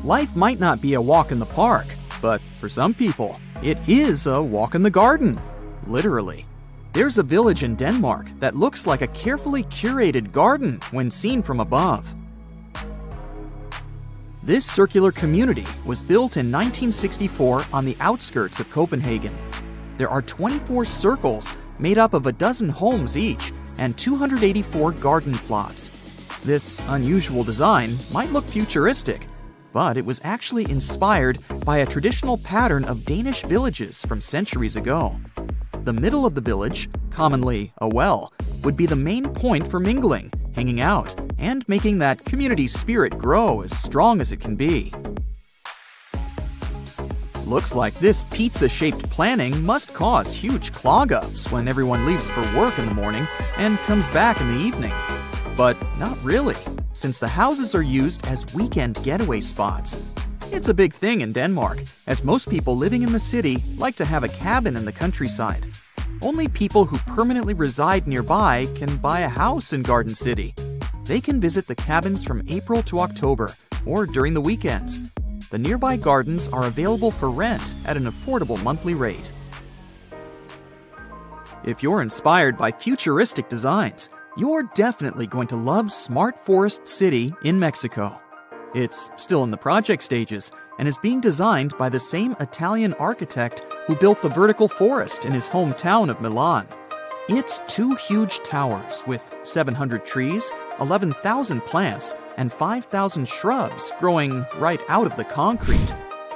Life might not be a walk in the park, but for some people, it is a walk in the garden, literally. There's a village in Denmark that looks like a carefully curated garden when seen from above. This circular community was built in 1964 on the outskirts of Copenhagen. There are 24 circles made up of a dozen homes each and 284 garden plots. This unusual design might look futuristic, but it was actually inspired by a traditional pattern of Danish villages from centuries ago. The middle of the village, commonly a well, would be the main point for mingling, hanging out, and making that community spirit grow as strong as it can be. Looks like this pizza-shaped planning must cause huge clog-ups when everyone leaves for work in the morning and comes back in the evening. But not really, since the houses are used as weekend getaway spots. It's a big thing in Denmark, as most people living in the city like to have a cabin in the countryside. Only people who permanently reside nearby can buy a house in Garden City. They can visit the cabins from April to October, or during the weekends. The nearby gardens are available for rent at an affordable monthly rate. If you're inspired by futuristic designs, you're definitely going to love Smart Forest City in Mexico. It's still in the project stages and is being designed by the same Italian architect who built the vertical forest in his hometown of Milan. It's 2 huge towers with 700 trees, 11,000 plants, and 5,000 shrubs growing right out of the concrete.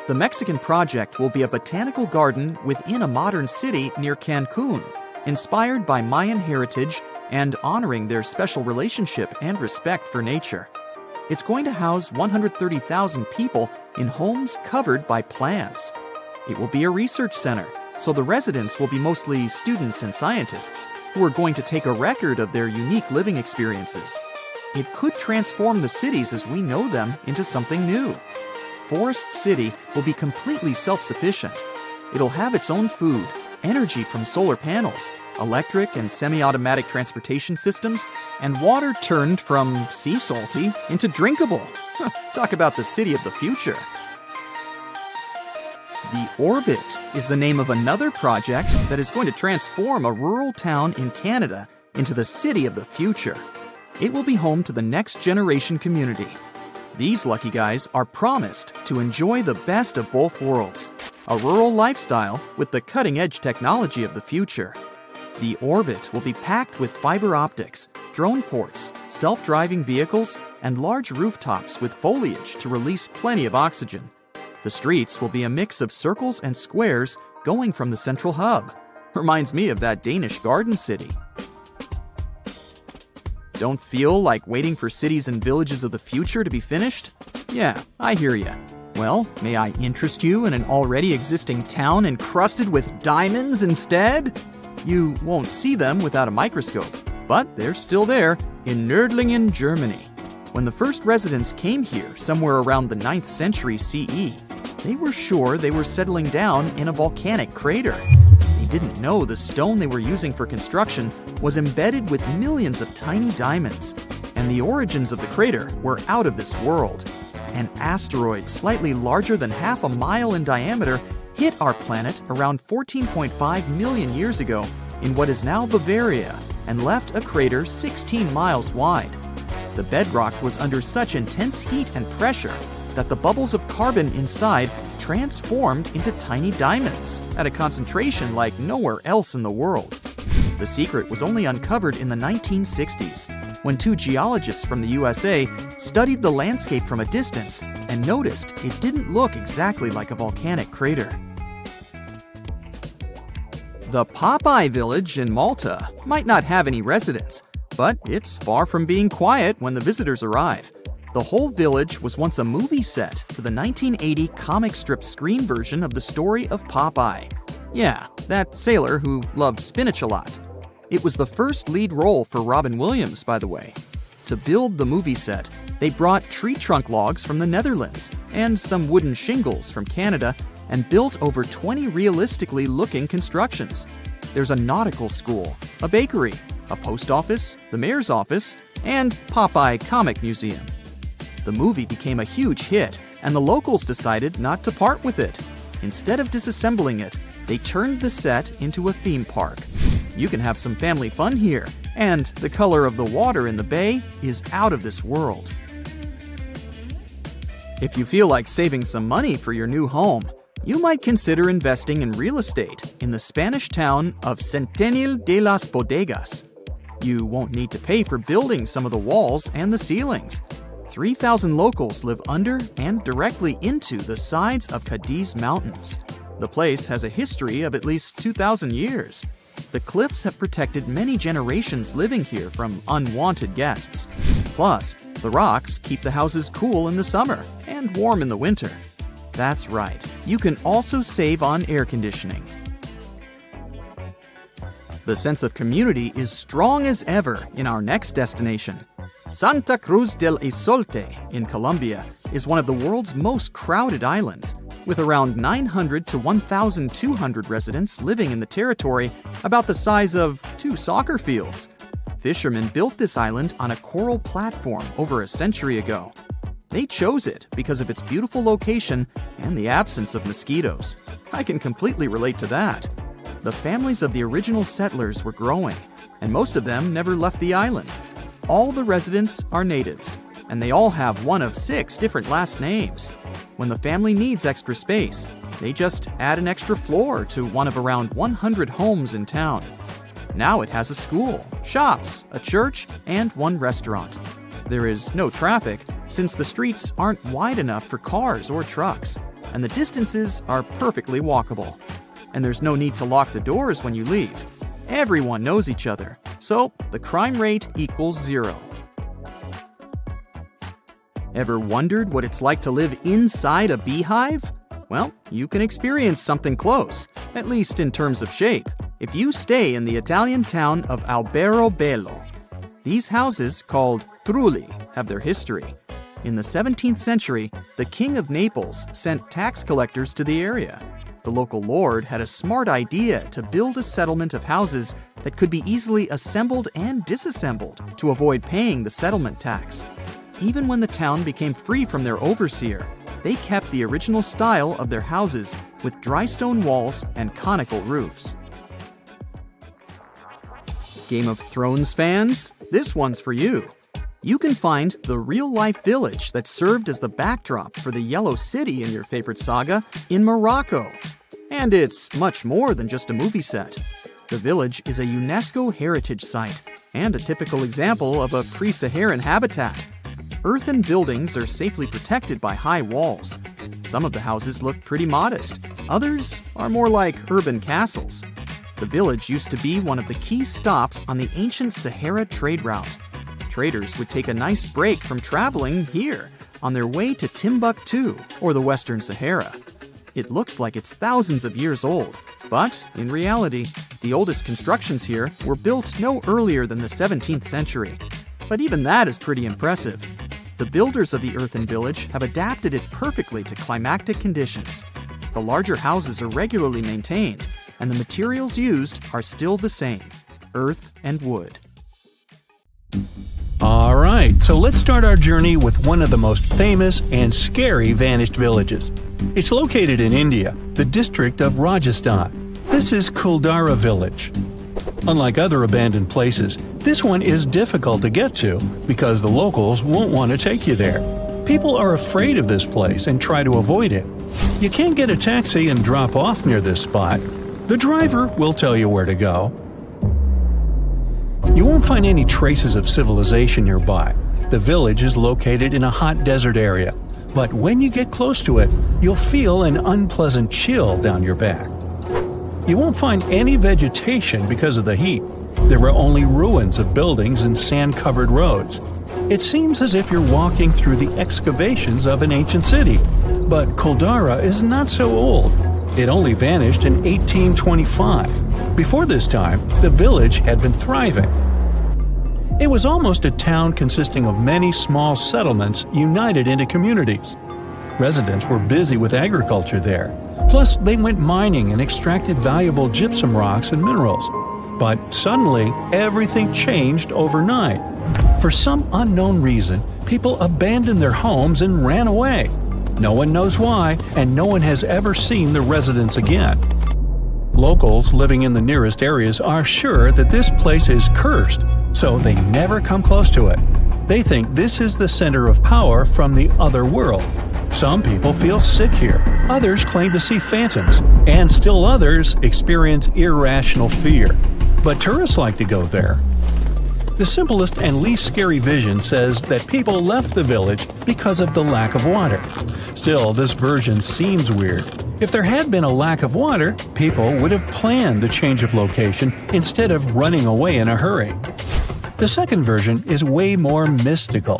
The Mexican project will be a botanical garden within a modern city near Cancun, inspired by Mayan heritage and honoring their special relationship and respect for nature. It's going to house 130,000 people in homes covered by plants. It will be a research center, so the residents will be mostly students and scientists who are going to take a record of their unique living experiences. It could transform the cities as we know them into something new. Forest City will be completely self-sufficient. It'll have its own food, energy from solar panels, electric and semi-automatic transportation systems, and water turned from sea salty into drinkable. Talk about the city of the future. The Orbit is the name of another project that is going to transform a rural town in Canada into the city of the future. It will be home to the next generation community. These lucky guys are promised to enjoy the best of both worlds, a rural lifestyle with the cutting-edge technology of the future. The Orbit will be packed with fiber optics, drone ports, self-driving vehicles, and large rooftops with foliage to release plenty of oxygen. The streets will be a mix of circles and squares going from the central hub. Reminds me of that Danish garden city. Don't feel like waiting for cities and villages of the future to be finished? Yeah, I hear ya. Well, may I interest you in an already existing town encrusted with diamonds instead? You won't see them without a microscope, but they're still there in Nördlingen, Germany. When the first residents came here somewhere around the 9th century CE, they were sure they were settling down in a volcanic crater. They didn't know the stone they were using for construction was embedded with millions of tiny diamonds, and the origins of the crater were out of this world. An asteroid slightly larger than half a mile in diameter hit our planet around 14.5 million years ago in what is now Bavaria and left a crater 16 miles wide. The bedrock was under such intense heat and pressure that the bubbles of carbon inside transformed into tiny diamonds at a concentration like nowhere else in the world. The secret was only uncovered in the 1960s, when 2 geologists from the USA studied the landscape from a distance and noticed it didn't look exactly like a volcanic crater. The Popeye village in Malta might not have any residents, but it's far from being quiet when the visitors arrive. The whole village was once a movie set for the 1980 comic strip screen version of the story of Popeye. Yeah, that sailor who loved spinach a lot. It was the first lead role for Robin Williams, by the way. To build the movie set, they brought tree trunk logs from the Netherlands and some wooden shingles from Canada and built over 20 realistically looking constructions. There's a nautical school, a bakery, a post office, the mayor's office, and Popeye Comic Museum. The movie became a huge hit and the locals decided not to part with it. Instead of disassembling it, they turned the set into a theme park. You can have some family fun here, and the color of the water in the bay is out of this world. If you feel like saving some money for your new home, you might consider investing in real estate in the Spanish town of Centennial de las Bodegas. You won't need to pay for building some of the walls and the ceilings. 3,000 locals live under and directly into the sides of Cadiz Mountains. The place has a history of at least 2,000 years. The cliffs have protected many generations living here from unwanted guests. Plus, the rocks keep the houses cool in the summer and warm in the winter. That's right, you can also save on air conditioning. The sense of community is strong as ever in our next destination. Santa Cruz del Isolte in Colombia is one of the world's most crowded islands, with around 900 to 1,200 residents living in the territory about the size of 2 soccer fields. Fishermen built this island on a coral platform over a century ago. They chose it because of its beautiful location and the absence of mosquitoes. I can completely relate to that. The families of the original settlers were growing, and most of them never left the island. All the residents are natives, and they all have one of 6 different last names. When the family needs extra space, they just add an extra floor to one of around 100 homes in town. Now it has a school, shops, a church, and 1 restaurant. There is no traffic since the streets aren't wide enough for cars or trucks, and the distances are perfectly walkable. And there's no need to lock the doors when you leave. Everyone knows each other, so the crime rate equals 0. Ever wondered what it's like to live inside a beehive? Well, you can experience something close, at least in terms of shape, if you stay in the Italian town of Alberobello. These houses, called trulli, have their history. In the 17th century, the King of Naples sent tax collectors to the area. The local lord had a smart idea to build a settlement of houses that could be easily assembled and disassembled to avoid paying the settlement tax. Even when the town became free from their overseer, they kept the original style of their houses with dry stone walls and conical roofs. Game of Thrones fans? This one's for you. You can find the real-life village that served as the backdrop for the Yellow City in your favorite saga in Morocco. And it's much more than just a movie set. The village is a UNESCO heritage site and a typical example of a pre-Saharan habitat. Earthen buildings are safely protected by high walls. Some of the houses look pretty modest. Others are more like urban castles. The village used to be one of the key stops on the ancient Sahara trade route. Traders would take a nice break from traveling here on their way to Timbuktu or the Western Sahara. It looks like it's thousands of years old, but in reality, the oldest constructions here were built no earlier than the 17th century. But even that is pretty impressive. The builders of the earthen village have adapted it perfectly to climatic conditions. The larger houses are regularly maintained, and the materials used are still the same: earth and wood. Alright, so let's start our journey with one of the most famous and scary vanished villages. It's located in India, the district of Rajasthan. This is Kuldara village. Unlike other abandoned places, this one is difficult to get to because the locals won't want to take you there. People are afraid of this place and try to avoid it. You can't get a taxi and drop off near this spot. The driver will tell you where to go. You won't find any traces of civilization nearby. The village is located in a hot desert area, but when you get close to it, you'll feel an unpleasant chill down your back. You won't find any vegetation because of the heat. There are only ruins of buildings and sand-covered roads. It seems as if you're walking through the excavations of an ancient city, but Kuldara is not so old. It only vanished in 1825. Before this time, the village had been thriving. It was almost a town consisting of many small settlements united into communities. Residents were busy with agriculture there. Plus, they went mining and extracted valuable gypsum rocks and minerals. But suddenly, everything changed overnight. For some unknown reason, people abandoned their homes and ran away. No one knows why, and no one has ever seen the residents again. Locals living in the nearest areas are sure that this place is cursed, so they never come close to it. They think this is the center of power from the other world. Some people feel sick here, others claim to see phantoms, and still others experience irrational fear. But tourists like to go there. The simplest and least scary vision says that people left the village because of the lack of water. Still, this version seems weird. If there had been a lack of water, people would have planned the change of location instead of running away in a hurry. The second version is way more mystical.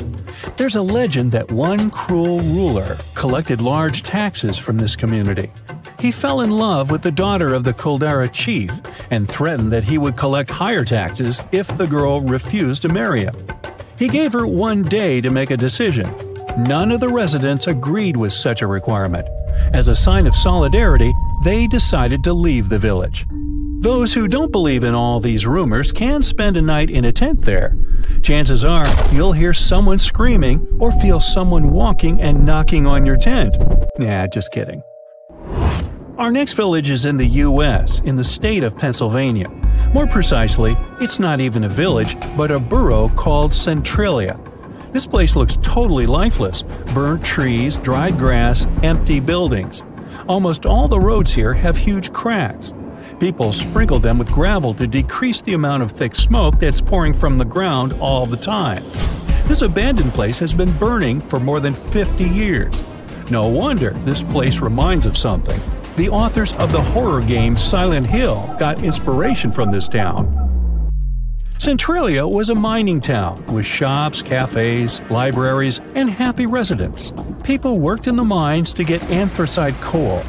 There's a legend that one cruel ruler collected large taxes from this community. He fell in love with the daughter of the Caldera chief and threatened that he would collect higher taxes if the girl refused to marry him. He gave her 1 day to make a decision. None of the residents agreed with such a requirement. As a sign of solidarity, they decided to leave the village. Those who don't believe in all these rumors can spend a night in a tent there. Chances are you'll hear someone screaming or feel someone walking and knocking on your tent. Nah, just kidding. Our next village is in the U.S., in the state of Pennsylvania. More precisely, it's not even a village, but a borough called Centralia. This place looks totally lifeless. Burnt trees, dried grass, empty buildings. Almost all the roads here have huge cracks. People sprinkle them with gravel to decrease the amount of thick smoke that's pouring from the ground all the time. This abandoned place has been burning for more than 50 years. No wonder this place reminds of something. The authors of the horror game Silent Hill got inspiration from this town. Centralia was a mining town with shops, cafes, libraries, and happy residents. People worked in the mines to get anthracite coal.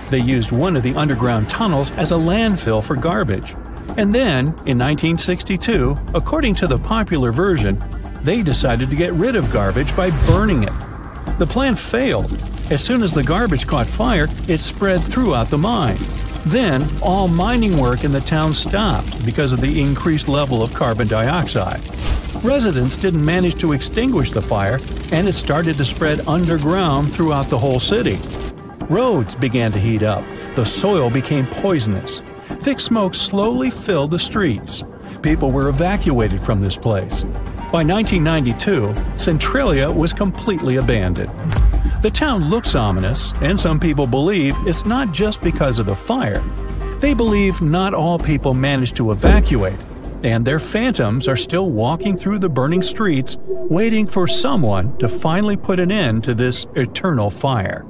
They used one of the underground tunnels as a landfill for garbage. And then, in 1962, according to the popular version, they decided to get rid of garbage by burning it. The plan failed. As soon as the garbage caught fire, it spread throughout the mine. Then, all mining work in the town stopped because of the increased level of carbon dioxide. Residents didn't manage to extinguish the fire, and it started to spread underground throughout the whole city. Roads began to heat up. The soil became poisonous. Thick smoke slowly filled the streets. People were evacuated from this place. By 1992, Centralia was completely abandoned. The town looks ominous, and some people believe it's not just because of the fire. They believe not all people managed to evacuate, and their phantoms are still walking through the burning streets, waiting for someone to finally put an end to this eternal fire.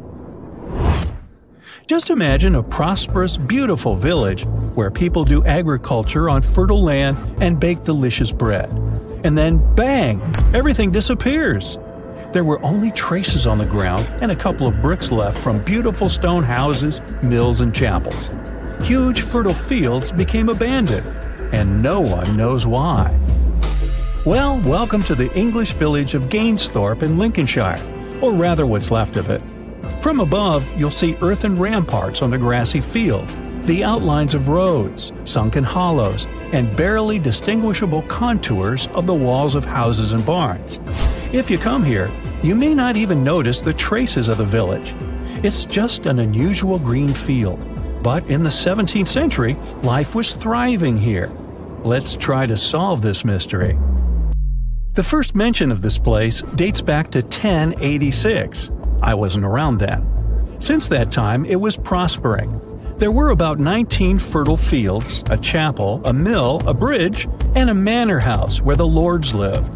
Just imagine a prosperous, beautiful village where people do agriculture on fertile land and bake delicious bread. And then, bang! Everything disappears. There were only traces on the ground and a couple of bricks left from beautiful stone houses, mills, and chapels. Huge fertile fields became abandoned, and no one knows why. Well, welcome to the English village of Gainsthorpe in Lincolnshire, or rather what's left of it. From above, you'll see earthen ramparts on the grassy field, the outlines of roads, sunken hollows, and barely distinguishable contours of the walls of houses and barns. If you come here, you may not even notice the traces of the village. It's just an unusual green field. But in the 17th century, life was thriving here. Let's try to solve this mystery. The first mention of this place dates back to 1086. I wasn't around then. Since that time, it was prospering. There were about 19 fertile fields, a chapel, a mill, a bridge, and a manor house where the lords lived.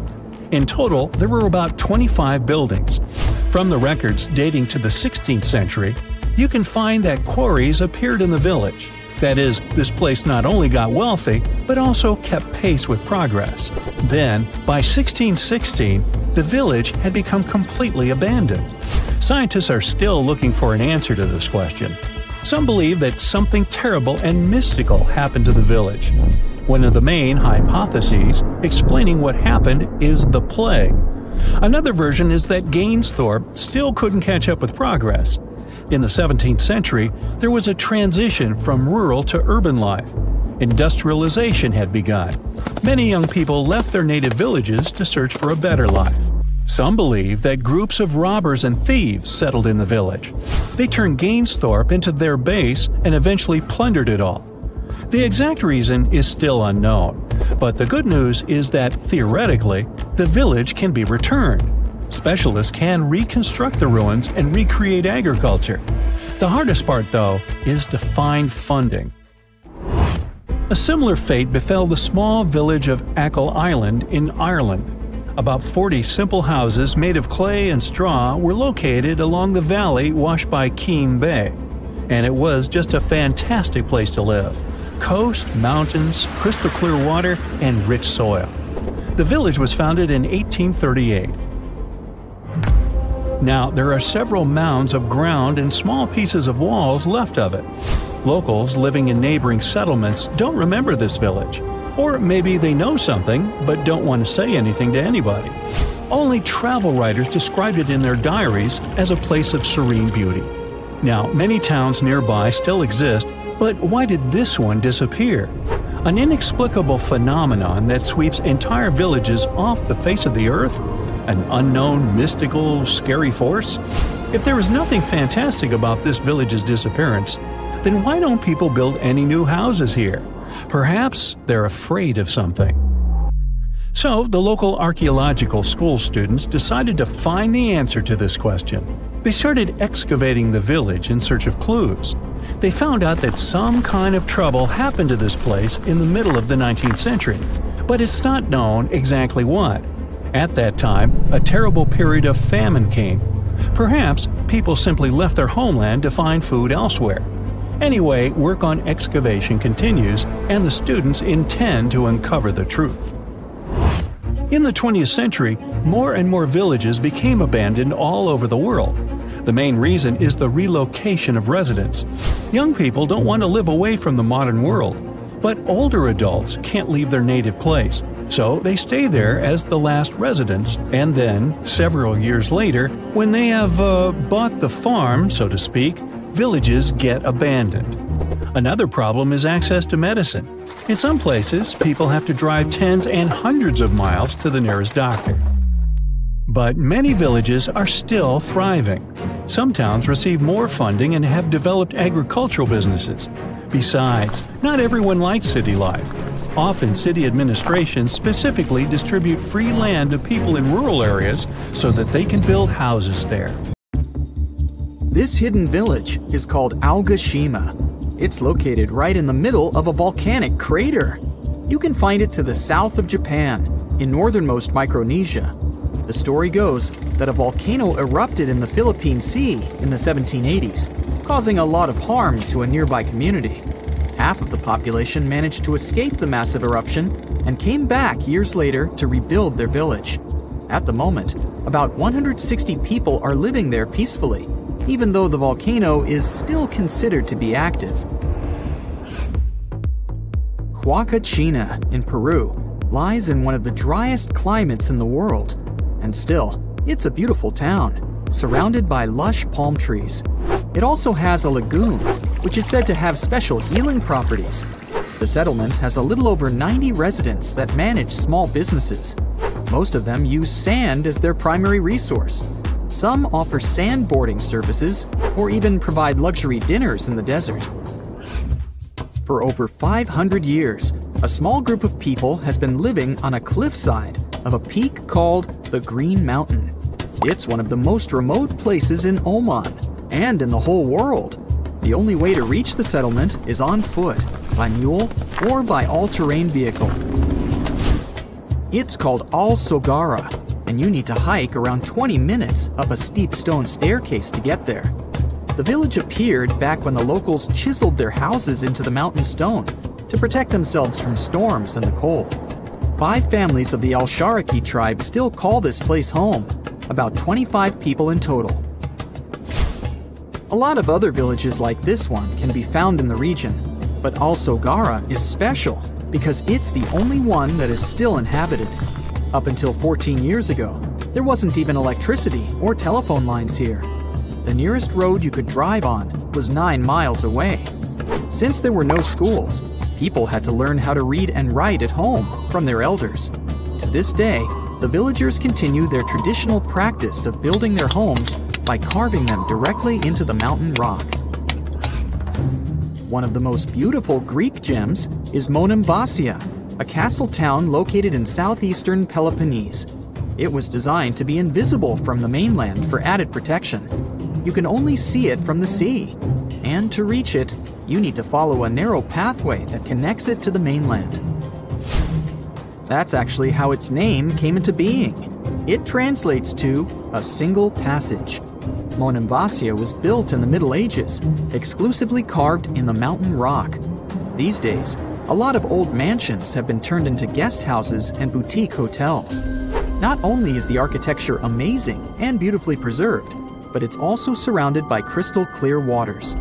In total, there were about 25 buildings. From the records dating to the 16th century, you can find that quarries appeared in the village. That is, this place not only got wealthy, but also kept pace with progress. Then, by 1616, the village had become completely abandoned. Scientists are still looking for an answer to this question. Some believe that something terrible and mystical happened to the village. One of the main hypotheses explaining what happened is the plague. Another version is that Gainsthorpe still couldn't catch up with progress. In the 17th century, there was a transition from rural to urban life. Industrialization had begun. Many young people left their native villages to search for a better life. Some believe that groups of robbers and thieves settled in the village. They turned Gainsthorpe into their base and eventually plundered it all. The exact reason is still unknown, but the good news is that, theoretically, the village can be returned. Specialists can reconstruct the ruins and recreate agriculture. The hardest part, though, is to find funding. A similar fate befell the small village of Achill Island in Ireland. About 40 simple houses made of clay and straw were located along the valley washed by Keem Bay. And it was just a fantastic place to live. Coast, mountains, crystal clear water, and rich soil. The village was founded in 1838. Now, there are several mounds of ground and small pieces of walls left of it. Locals living in neighboring settlements don't remember this village. Or maybe they know something, but don't want to say anything to anybody. Only travel writers described it in their diaries as a place of serene beauty. Now, many towns nearby still exist, but why did this one disappear? An inexplicable phenomenon that sweeps entire villages off the face of the earth? An unknown, mystical, scary force? If there is nothing fantastic about this village's disappearance, then why don't people build any new houses here? Perhaps they're afraid of something. So, the local archaeological school students decided to find the answer to this question. They started excavating the village in search of clues. They found out that some kind of trouble happened to this place in the middle of the 19th century, but it's not known exactly what. At that time, a terrible period of famine came. Perhaps people simply left their homeland to find food elsewhere. Anyway, work on excavation continues, and the students intend to uncover the truth. In the 20th century, more and more villages became abandoned all over the world. The main reason is the relocation of residents. Young people don't want to live away from the modern world, but older adults can't leave their native place, so they stay there as the last residents, and then, several years later, when they have bought the farm, so to speak, villages get abandoned. Another problem is access to medicine. In some places, people have to drive tens and hundreds of miles to the nearest doctor. But many villages are still thriving. Some towns receive more funding and have developed agricultural businesses. Besides, not everyone likes city life. Often city administrations specifically distribute free land to people in rural areas so that they can build houses there. This hidden village is called Aogashima. It's located right in the middle of a volcanic crater. You can find it to the south of Japan, in northernmost Micronesia. The story goes that a volcano erupted in the Philippine Sea in the 1780s, causing a lot of harm to a nearby community. Half of the population managed to escape the massive eruption and came back years later to rebuild their village. At the moment, about 160 people are living there peacefully, even though the volcano is still considered to be active. Huacachina in Peru lies in one of the driest climates in the world, and still, it's a beautiful town, surrounded by lush palm trees. It also has a lagoon, which is said to have special healing properties. The settlement has a little over 90 residents that manage small businesses. Most of them use sand as their primary resource. Some offer sandboarding services or even provide luxury dinners in the desert. For over 500 years, a small group of people has been living on a cliffside of a peak called the Green Mountain. It's one of the most remote places in Oman and in the whole world. The only way to reach the settlement is on foot, by mule, or by all-terrain vehicle. It's called Al-Sogara, and you need to hike around 20 minutes up a steep stone staircase to get there. The village appeared back when the locals chiseled their houses into the mountain stone to protect themselves from storms and the cold. 5 families of the Al-Sharaki tribe still call this place home, about 25 people in total. A lot of other villages like this one can be found in the region, but Al-Sogara is special because it's the only one that is still inhabited. Up until 14 years ago, there wasn't even electricity or telephone lines here. The nearest road you could drive on was 9 miles away. Since there were no schools, people had to learn how to read and write at home from their elders. To this day, the villagers continue their traditional practice of building their homes by carving them directly into the mountain rock. One of the most beautiful Greek gems is Monemvasia, a castle town located in southeastern Peloponnese. It was designed to be invisible from the mainland for added protection. You can only see it from the sea, and to reach it, you need to follow a narrow pathway that connects it to the mainland. That's actually how its name came into being. It translates to a single passage. Monemvasia was built in the Middle Ages, exclusively carved in the mountain rock. These days, a lot of old mansions have been turned into guest houses and boutique hotels. Not only is the architecture amazing and beautifully preserved, but it's also surrounded by crystal clear waters.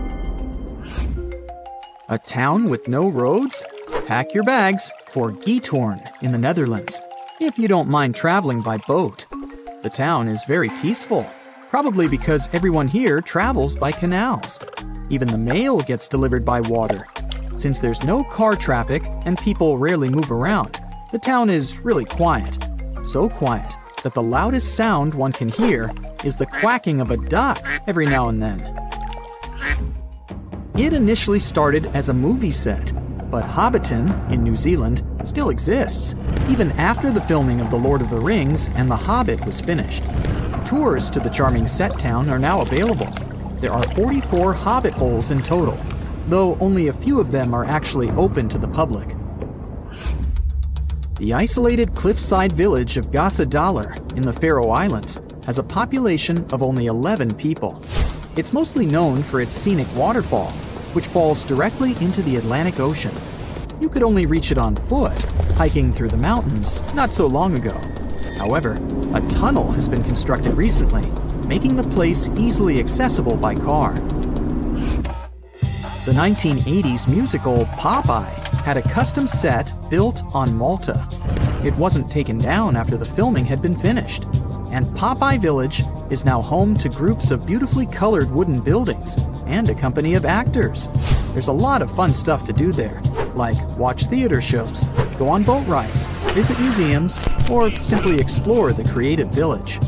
A town with no roads? Pack your bags for Giethoorn in the Netherlands, if you don't mind traveling by boat. The town is very peaceful, probably because everyone here travels by canals. Even the mail gets delivered by water. Since there's no car traffic and people rarely move around, the town is really quiet. So quiet that the loudest sound one can hear is the quacking of a duck every now and then. It initially started as a movie set, but Hobbiton in New Zealand still exists, even after the filming of The Lord of the Rings and The Hobbit was finished. Tours to the charming set town are now available. There are 44 Hobbit holes in total, though only a few of them are actually open to the public. The isolated cliffside village of Gassadalur in the Faroe Islands has a population of only 11 people. It's mostly known for its scenic waterfall, which falls directly into the Atlantic Ocean. You could only reach it on foot, hiking through the mountains not so long ago. However, a tunnel has been constructed recently, making the place easily accessible by car. The 1980s musical Popeye had a custom set built on Malta. It wasn't taken down after the filming had been finished, and Popeye Village is now home to groups of beautifully colored wooden buildings and a company of actors. There's a lot of fun stuff to do there, like watch theater shows, go on boat rides, visit museums, or simply explore the creative village.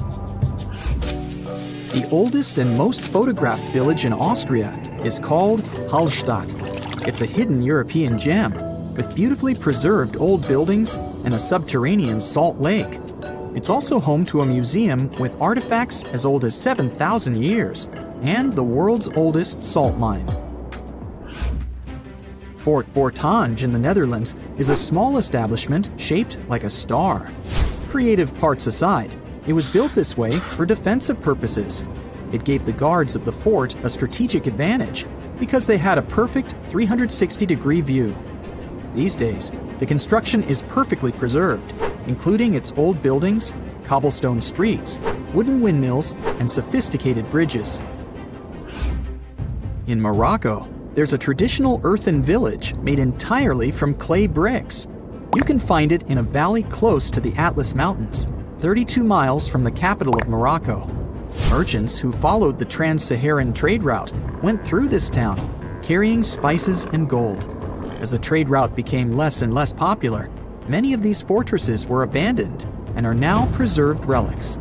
The oldest and most photographed village in Austria is called Hallstatt. It's a hidden European gem with beautifully preserved old buildings and a subterranean salt lake. It's also home to a museum with artifacts as old as 7,000 years and the world's oldest salt mine. Fort Bortange in the Netherlands is a small establishment shaped like a star. Creative parts aside, it was built this way for defensive purposes. It gave the guards of the fort a strategic advantage because they had a perfect 360-degree view. These days, the construction is perfectly preserved, including its old buildings, cobblestone streets, wooden windmills, and sophisticated bridges. In Morocco, there's a traditional earthen village made entirely from clay bricks. You can find it in a valley close to the Atlas Mountains, 32 miles from the capital of Morocco. Merchants who followed the trans-Saharan trade route went through this town, carrying spices and gold. As the trade route became less and less popular, many of these fortresses were abandoned and are now preserved relics.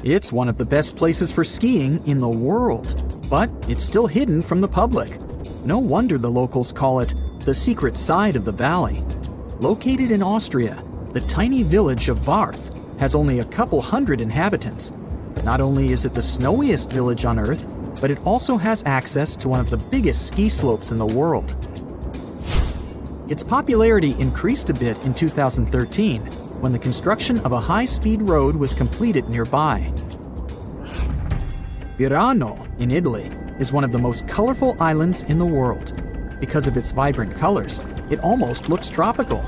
It's one of the best places for skiing in the world, but it's still hidden from the public. No wonder the locals call it the secret side of the valley. Located in Austria, the tiny village of Varth has only a couple hundred inhabitants. Not only is it the snowiest village on Earth, but it also has access to one of the biggest ski slopes in the world. Its popularity increased a bit in 2013 when the construction of a high-speed road was completed nearby. Virano in Italy is one of the most colorful islands in the world. Because of its vibrant colors, it almost looks tropical.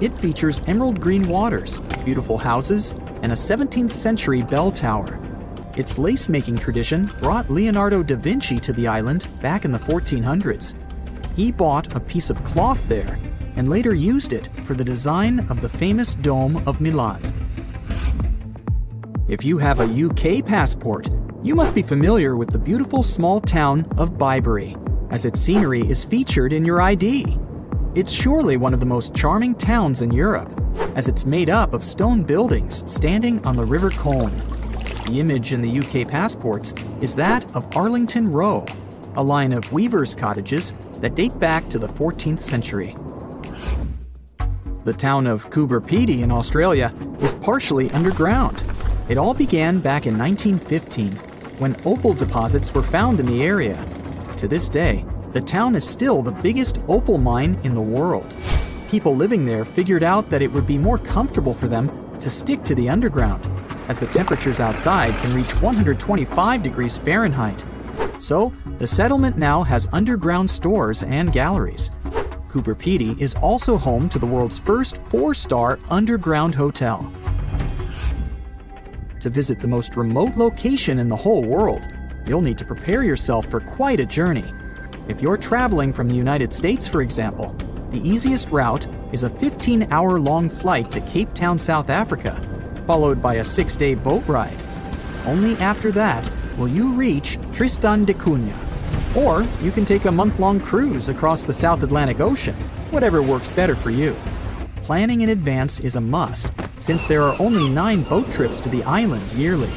It features emerald green waters, beautiful houses, and a 17th century bell tower. Its lace-making tradition brought Leonardo da Vinci to the island back in the 1400s. He bought a piece of cloth there and later used it for the design of the famous Dome of Milan. If you have a UK passport, you must be familiar with the beautiful small town of Bibury, as its scenery is featured in your ID. It's surely one of the most charming towns in Europe, as it's made up of stone buildings standing on the River Colne. The image in the UK passports is that of Arlington Row, a line of weavers' cottages that date back to the 14th century. The town of Coober Pedy in Australia is partially underground. It all began back in 1915, when opal deposits were found in the area. To this day, the town is still the biggest opal mine in the world. People living there figured out that it would be more comfortable for them to stick to the underground, as the temperatures outside can reach 125 degrees Fahrenheit. So, the settlement now has underground stores and galleries. Coober Pedy is also home to the world's first 4-star underground hotel. To visit the most remote location in the whole world, you'll need to prepare yourself for quite a journey. If you're traveling from the United States, for example, the easiest route is a 15-hour-long flight to Cape Town, South Africa, followed by a 6-day boat ride. Only after that will you reach Tristan da Cunha. Or you can take a month-long cruise across the South Atlantic Ocean, whatever works better for you. Planning in advance is a must, since there are only 9 boat trips to the island yearly.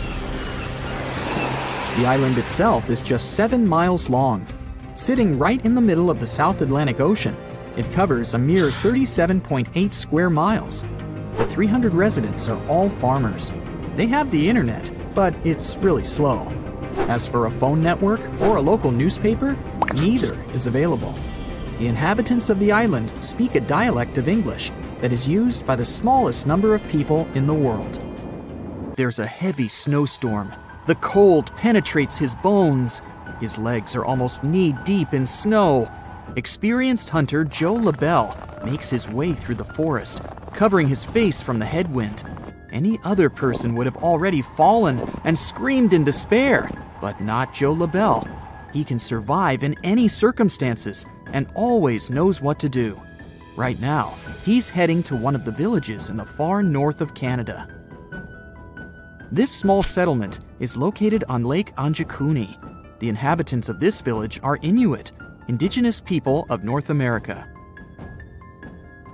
The island itself is just 7 miles long. Sitting right in the middle of the South Atlantic Ocean, it covers a mere 37.8 square miles. The 300 residents are all farmers. They have the internet, but it's really slow. As for a phone network or a local newspaper, neither is available. The inhabitants of the island speak a dialect of English that is used by the smallest number of people in the world. There's a heavy snowstorm. The cold penetrates his bones. His legs are almost knee-deep in snow. Experienced hunter Joe LaBelle makes his way through the forest, covering his face from the headwind. Any other person would have already fallen and screamed in despair, but not Joe LaBelle. He can survive in any circumstances and always knows what to do. Right now, he's heading to one of the villages in the far north of Canada. This small settlement is located on Lake Anjikuni. The inhabitants of this village are Inuit, indigenous people of North America.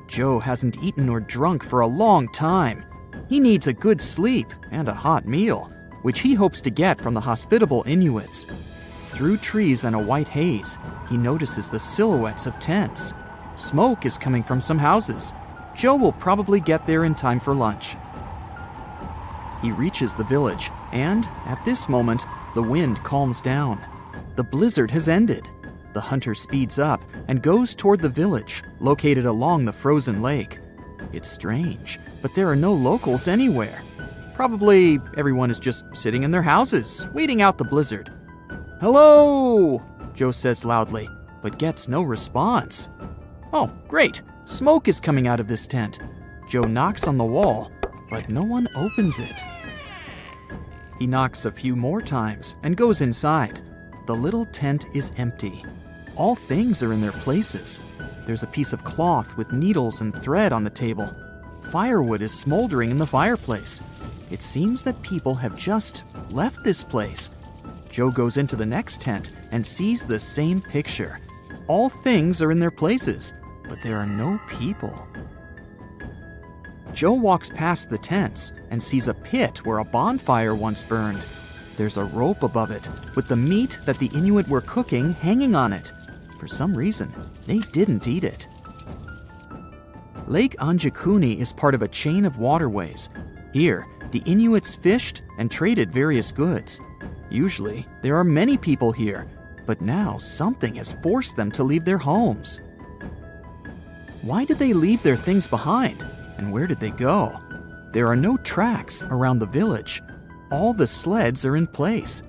Joe hasn't eaten or drunk for a long time. He needs a good sleep and a hot meal, which he hopes to get from the hospitable Inuits. Through trees and a white haze, he notices the silhouettes of tents. Smoke is coming from some houses. Joe will probably get there in time for lunch. He reaches the village, and at this moment, the wind calms down. The blizzard has ended. The hunter speeds up and goes toward the village, located along the frozen lake. It's strange, but there are no locals anywhere. Probably everyone is just sitting in their houses, waiting out the blizzard. "Hello!" Joe says loudly, but gets no response. Oh, great! Smoke is coming out of this tent. Joe knocks on the wall, but no one opens it. He knocks a few more times and goes inside. The little tent is empty. All things are in their places. There's a piece of cloth with needles and thread on the table. Firewood is smoldering in the fireplace. It seems that people have just left this place. Joe goes into the next tent and sees the same picture. All things are in their places, but there are no people. Joe walks past the tents and sees a pit where a bonfire once burned. There's a rope above it, with the meat that the Inuit were cooking hanging on it. For some reason, they didn't eat it. Lake Anjikuni is part of a chain of waterways. Here, the Inuits fished and traded various goods. Usually, there are many people here, but now something has forced them to leave their homes. Why did they leave their things behind? And where did they go? There are no tracks around the village. All the sleds are in place.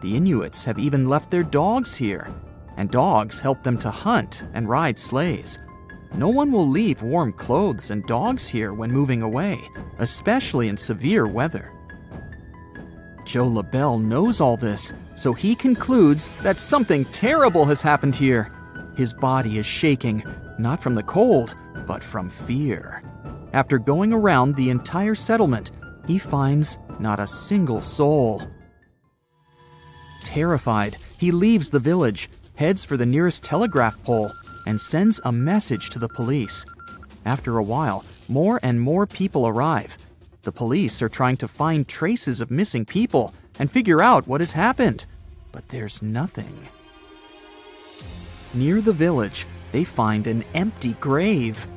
The Inuits have even left their dogs here, and dogs help them to hunt and ride sleighs. No one will leave warm clothes and dogs here when moving away, especially in severe weather. Joe LaBelle knows all this, so he concludes that something terrible has happened here. His body is shaking, not from the cold, but from fear. After going around the entire settlement, he finds not a single soul. Terrified, he leaves the village, heads for the nearest telegraph pole, and sends a message to the police. After a while, more and more people arrive. The police are trying to find traces of missing people and figure out what has happened, but there's nothing. Near the village, they find an empty grave.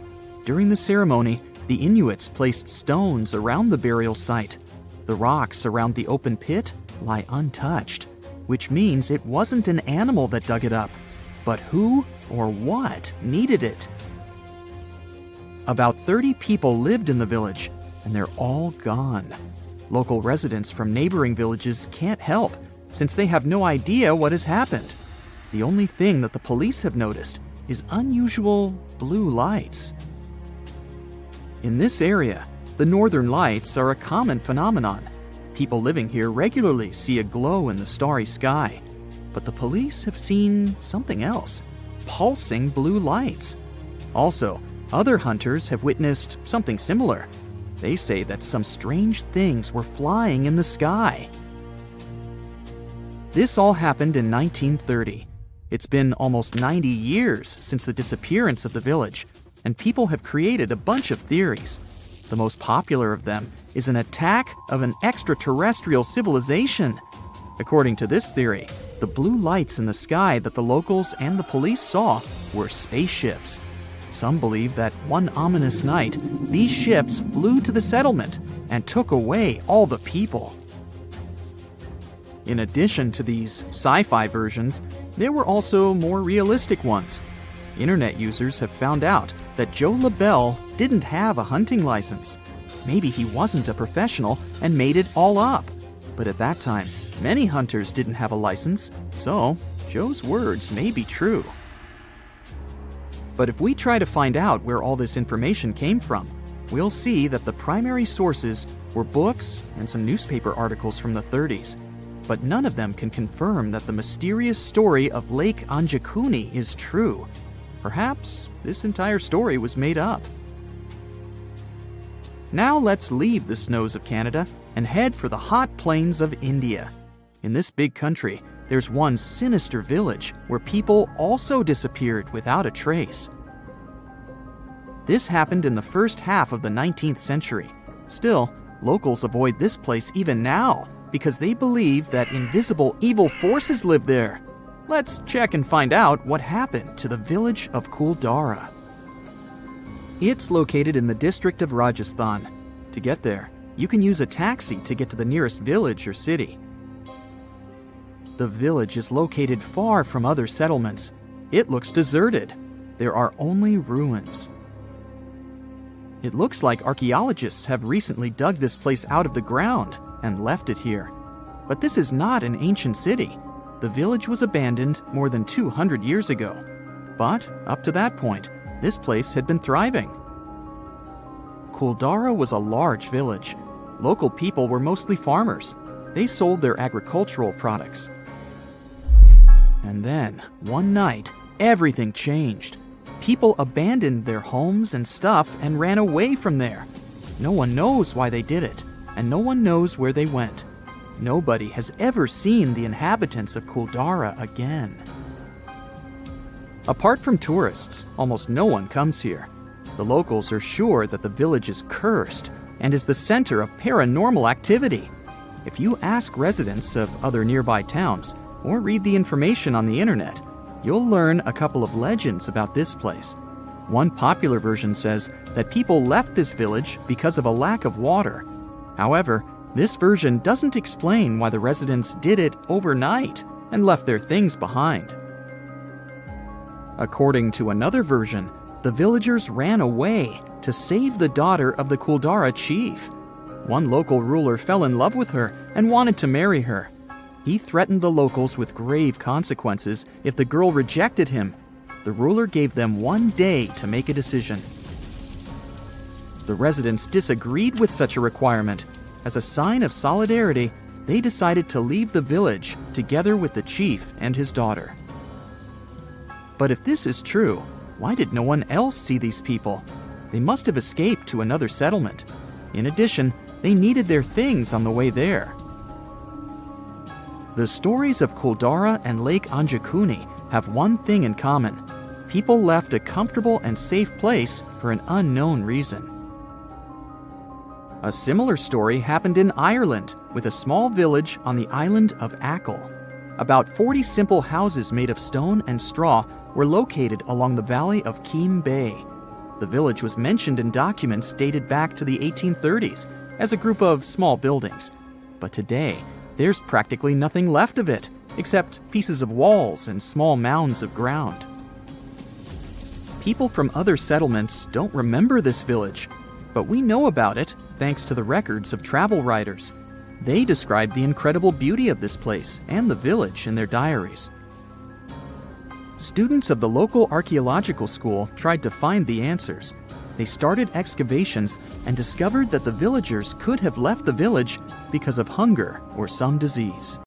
During the ceremony, the Inuits placed stones around the burial site. The rocks around the open pit lie untouched, which means it wasn't an animal that dug it up, but who or what needed it? About 30 people lived in the village, and they're all gone. Local residents from neighboring villages can't help, since they have no idea what has happened. The only thing that the police have noticed is unusual blue lights. In this area, the northern lights are a common phenomenon. People living here regularly see a glow in the starry sky. But the police have seen something else: pulsing blue lights. Also, other hunters have witnessed something similar. They say that some strange things were flying in the sky. This all happened in 1930. It's been almost 90 years since the disappearance of the village, and people have created a bunch of theories. The most popular of them is an attack of an extraterrestrial civilization. According to this theory, the blue lights in the sky that the locals and the police saw were spaceships. Some believe that one ominous night, these ships flew to the settlement and took away all the people. In addition to these sci-fi versions, there were also more realistic ones. Internet users have found out that Joe LaBelle didn't have a hunting license. Maybe he wasn't a professional and made it all up. But at that time, many hunters didn't have a license, so Joe's words may be true. But if we try to find out where all this information came from, we'll see that the primary sources were books and some newspaper articles from the 30s. But none of them can confirm that the mysterious story of Lake Anjakuni is true. Perhaps this entire story was made up. Now let's leave the snows of Canada and head for the hot plains of India. In this big country, there's one sinister village where people also disappeared without a trace. This happened in the first half of the 19th century. Still, locals avoid this place even now because they believe that invisible evil forces live there. Let's check and find out what happened to the village of Kuldara. It's located in the district of Rajasthan. To get there, you can use a taxi to get to the nearest village or city. The village is located far from other settlements. It looks deserted. There are only ruins. It looks like archaeologists have recently dug this place out of the ground and left it here. But this is not an ancient city. The village was abandoned more than 200 years ago. But up to that point, this place had been thriving. Kuldara was a large village. Local people were mostly farmers. They sold their agricultural products. And then, one night, everything changed. People abandoned their homes and stuff and ran away from there. No one knows why they did it, and no one knows where they went. Nobody has ever seen the inhabitants of Kuldara again. Apart from tourists, almost no one comes here. The locals are sure that the village is cursed and is the center of paranormal activity. If you ask residents of other nearby towns or read the information on the internet, you'll learn a couple of legends about this place. One popular version says that people left this village because of a lack of water. However, this version doesn't explain why the residents did it overnight and left their things behind. According to another version, the villagers ran away to save the daughter of the Kuldara chief. One local ruler fell in love with her and wanted to marry her. He threatened the locals with grave consequences if the girl rejected him. The ruler gave them 1 day to make a decision. The residents disagreed with such a requirement. As a sign of solidarity, they decided to leave the village together with the chief and his daughter. But if this is true, why did no one else see these people? They must have escaped to another settlement. In addition, they needed their things on the way there. The stories of Kuldara and Lake Anjakuni have one thing in common. people left a comfortable and safe place for an unknown reason. A similar story happened in Ireland with a small village on the island of Achill. About 40 simple houses made of stone and straw were located along the valley of Keem Bay. The village was mentioned in documents dated back to the 1830s as a group of small buildings. But today, there's practically nothing left of it, except pieces of walls and small mounds of ground. People from other settlements don't remember this village, but we know about it thanks to the records of travel writers. They describe the incredible beauty of this place and the village in their diaries. Students of the local archaeological school tried to find the answers. They started excavations and discovered that the villagers could have left the village because of hunger or some disease.